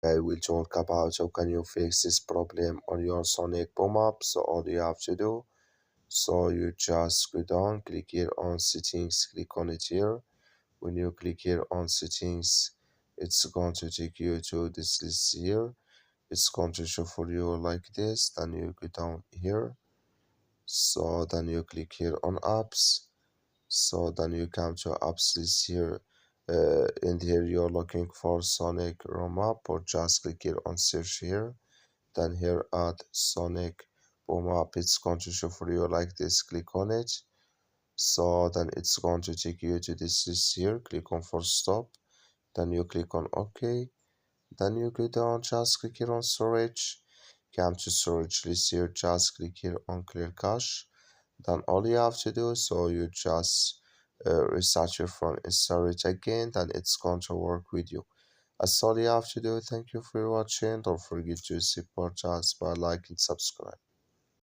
I will talk about how can you fix this problem on your Sonic boom up. So all you have to do, so you just go down, click here on settings, click on it here. When you click here on settings, it's going to take you to this list here. It's going to show for you like this. Then you go down here. So then you click here on apps. So then you come to apps list here. In here you're looking for Sonic ROM app, or just click here on search here. Then here add Sonic boom up. It's going to show for you like this. Click on it. So then it's going to take you to this list here. Click on force stop. Then you click on OK. Then you go down, just click here on storage. Come to storage list here, just click here on clear cache. Then all you have to do, so you just restart your phone, install it again, then it's going to work with you. That's all you have to do. Thank you for watching. Don't forget to support us by like and subscribe.